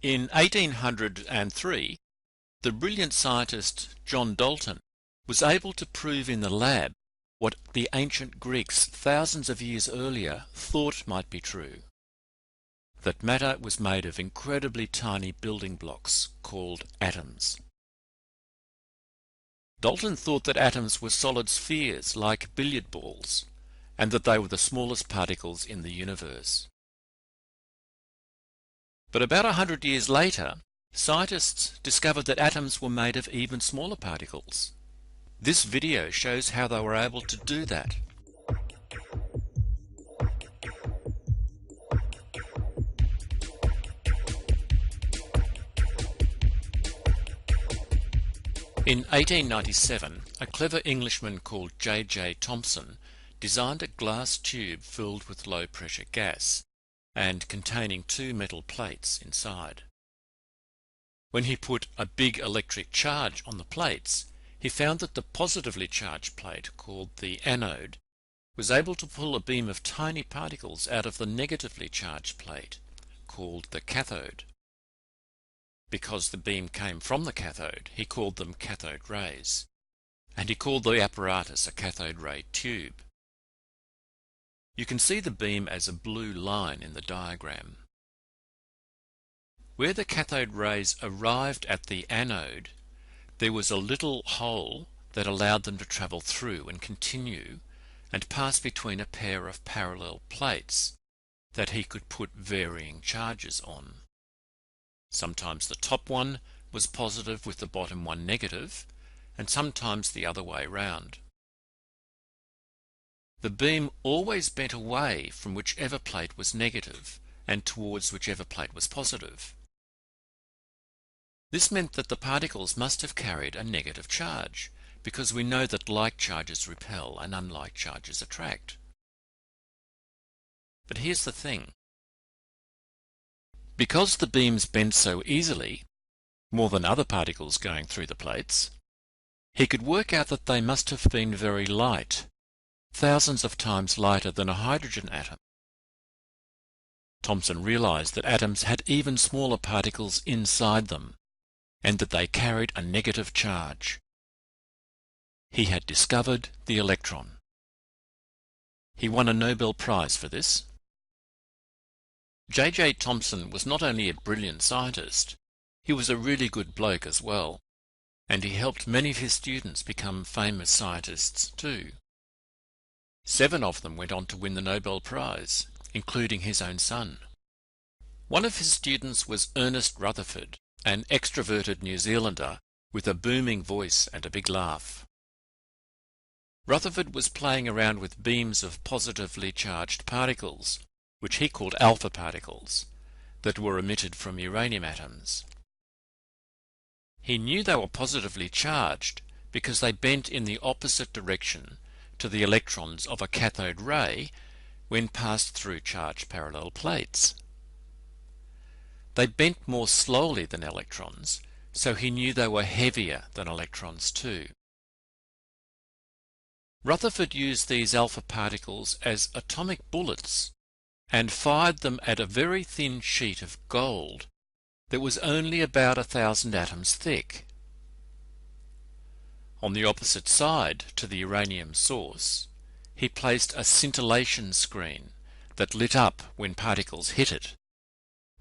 In 1803, the brilliant scientist John Dalton was able to prove in the lab what the ancient Greeks thousands of years earlier thought might be true, that matter was made of incredibly tiny building blocks called atoms. Dalton thought that atoms were solid spheres like billiard balls, and that they were the smallest particles in the universe. But about 100 years later, scientists discovered that atoms were made of even smaller particles. This video shows how they were able to do that. In 1897, a clever Englishman called J.J. Thomson designed a glass tube filled with low-pressure gas and containing two metal plates inside. When he put a big electric charge on the plates, he found that the positively charged plate, called the anode, was able to pull a beam of tiny particles out of the negatively charged plate, called the cathode. Because the beam came from the cathode, he called them cathode rays, and he called the apparatus a cathode ray tube. You can see the beam as a blue line in the diagram. Where the cathode rays arrived at the anode, there was a little hole that allowed them to travel through and continue and pass between a pair of parallel plates that he could put varying charges on. Sometimes the top one was positive with the bottom one negative, and sometimes the other way round. The beam always bent away from whichever plate was negative and towards whichever plate was positive. This meant that the particles must have carried a negative charge, because we know that like charges repel and unlike charges attract. But here's the thing. Because the beams bent so easily, more than other particles going through the plates, he could work out that they must have been very light, thousands of times lighter than a hydrogen atom. Thomson realized that atoms had even smaller particles inside them, and that they carried a negative charge. He had discovered the electron. He won a Nobel Prize for this. J.J. Thomson was not only a brilliant scientist, he was a really good bloke as well, and he helped many of his students become famous scientists too. 7 of them went on to win the Nobel Prize, including his own son. One of his students was Ernest Rutherford, an extroverted New Zealander with a booming voice and a big laugh. Rutherford was playing around with beams of positively charged particles, which he called alpha particles, that were emitted from uranium atoms. He knew they were positively charged because they bent in the opposite direction to the electrons of a cathode ray when passed through charged parallel plates. They bent more slowly than electrons, so he knew they were heavier than electrons too. Rutherford used these alpha particles as atomic bullets and fired them at a very thin sheet of gold that was only about 1,000 atoms thick. On the opposite side to the uranium source, he placed a scintillation screen that lit up when particles hit it,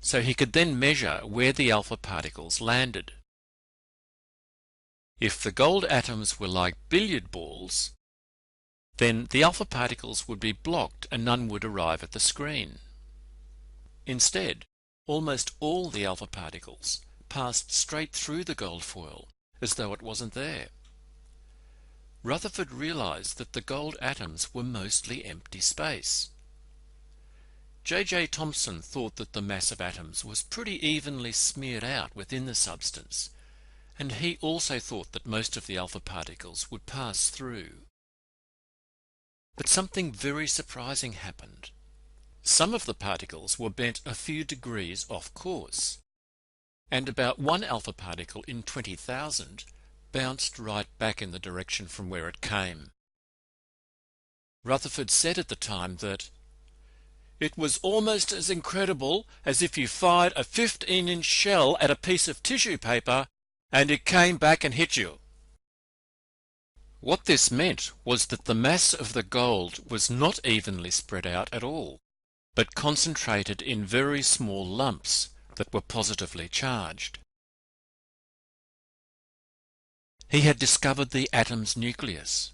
so he could then measure where the alpha particles landed. If the gold atoms were like billiard balls, then the alpha particles would be blocked and none would arrive at the screen. Instead, almost all the alpha particles passed straight through the gold foil, as though it wasn't there. Rutherford realized that the gold atoms were mostly empty space. J.J. Thomson thought that the mass of atoms was pretty evenly smeared out within the substance, and he also thought that most of the alpha particles would pass through. But something very surprising happened. Some of the particles were bent a few degrees off course, and about 1 alpha particle in 20,000 bounced right back in the direction from where it came. Rutherford said at the time that It was almost as incredible as if you fired a 15-inch shell at a piece of tissue paper and it came back and hit you. What this meant was that the mass of the gold was not evenly spread out at all, but concentrated in very small lumps that were positively charged. He had discovered the atom's nucleus.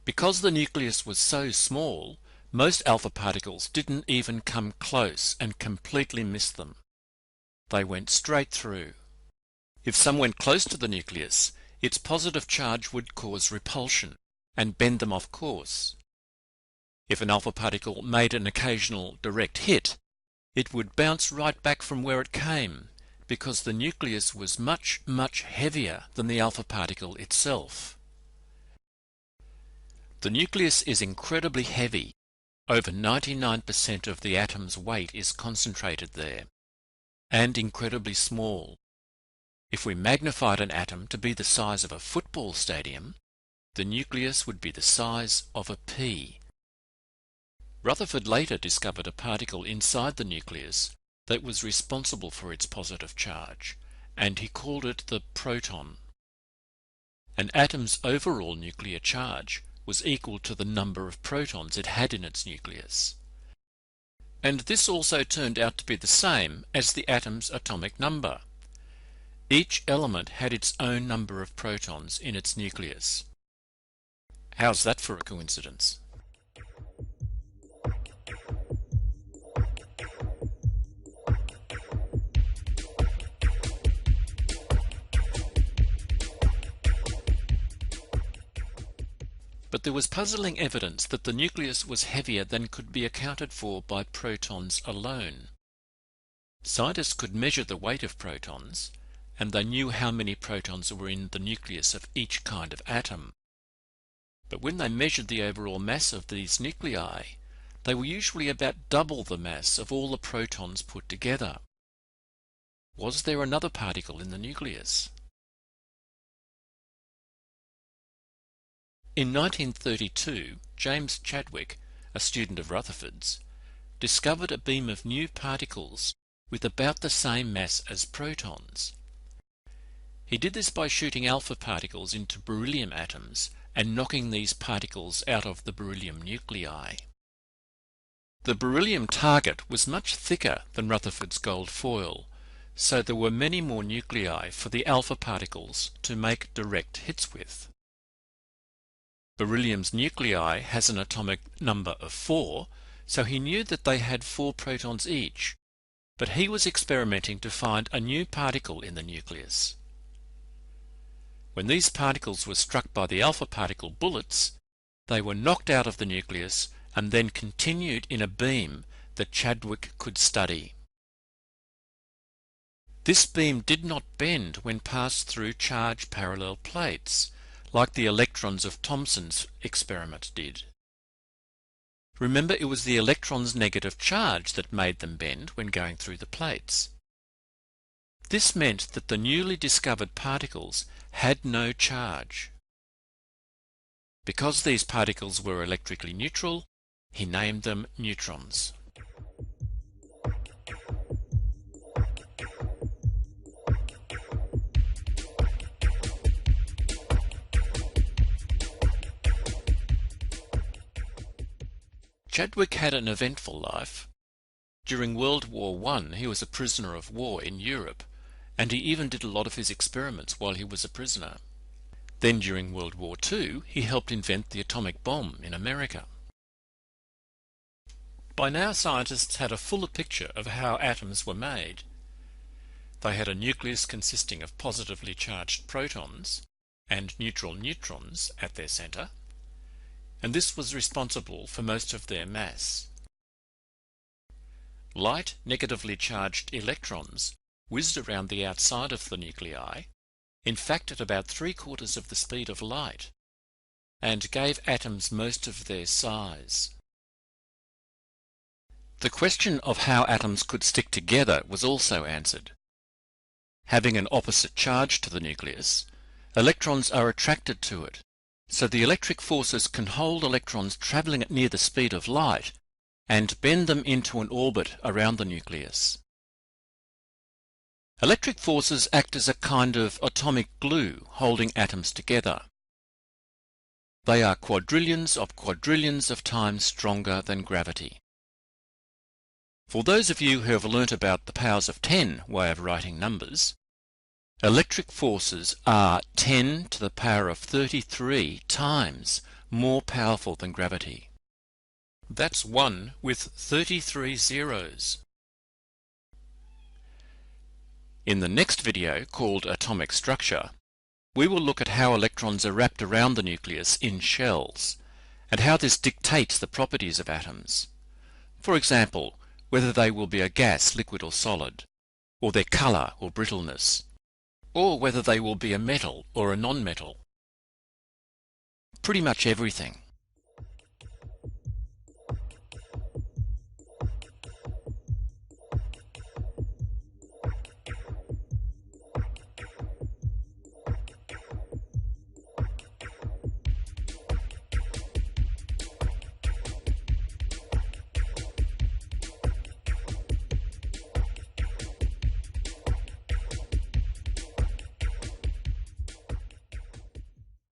Because the nucleus was so small, most alpha particles didn't even come close and completely missed them. They went straight through. If some went close to the nucleus, its positive charge would cause repulsion and bend them off course. If an alpha particle made an occasional direct hit, it would bounce right back from where it came, because the nucleus was much, much heavier than the alpha particle itself. The nucleus is incredibly heavy. Over 99% of the atom's weight is concentrated there, and incredibly small. If we magnified an atom to be the size of a football stadium, the nucleus would be the size of a pea. Rutherford later discovered a particle inside the nucleus that was responsible for its positive charge, and he called it the proton. An atom's overall nuclear charge was equal to the number of protons it had in its nucleus. And this also turned out to be the same as the atom's atomic number. Each element had its own number of protons in its nucleus. How's that for a coincidence? But there was puzzling evidence that the nucleus was heavier than could be accounted for by protons alone. Scientists could measure the weight of protons, and they knew how many protons were in the nucleus of each kind of atom. But when they measured the overall mass of these nuclei, they were usually about double the mass of all the protons put together. Was there another particle in the nucleus? In 1932, James Chadwick, a student of Rutherford's, discovered a beam of new particles with about the same mass as protons. He did this by shooting alpha particles into beryllium atoms and knocking these particles out of the beryllium nuclei. The beryllium target was much thicker than Rutherford's gold foil, so there were many more nuclei for the alpha particles to make direct hits with. Beryllium's nuclei has an atomic number of 4, so he knew that they had 4 protons each, but he was experimenting to find a new particle in the nucleus. When these particles were struck by the alpha particle bullets, they were knocked out of the nucleus and then continued in a beam that Chadwick could study. This beam did not bend when passed through charge parallel plates, like the electrons of Thomson's experiment did. Remember, it was the electron's negative charge that made them bend when going through the plates. This meant that the newly discovered particles had no charge. Because these particles were electrically neutral, he named them neutrons. Chadwick had an eventful life. During World War I, he was a prisoner of war in Europe, and he even did a lot of his experiments while he was a prisoner. Then during World War II, he helped invent the atomic bomb in America. By now, scientists had a fuller picture of how atoms were made. They had a nucleus consisting of positively charged protons and neutral neutrons at their centre, and this was responsible for most of their mass. Light, negatively charged electrons whizzed around the outside of the nuclei, in fact at about 3/4 of the speed of light, and gave atoms most of their size. The question of how atoms could stick together was also answered. Having an opposite charge to the nucleus, electrons are attracted to it, so the electric forces can hold electrons travelling at near the speed of light and bend them into an orbit around the nucleus. Electric forces act as a kind of atomic glue holding atoms together. They are quadrillions of times stronger than gravity. For those of you who have learnt about the powers of 10 way of writing numbers, electric forces are 10 to the power of 33 times more powerful than gravity. That's 1 with 33 zeros. In the next video, called Atomic Structure, we will look at how electrons are wrapped around the nucleus in shells, and how this dictates the properties of atoms. For example, whether they will be a gas, liquid or solid, or their colour or brittleness, or whether they will be a metal or a non-metal. Pretty much everything.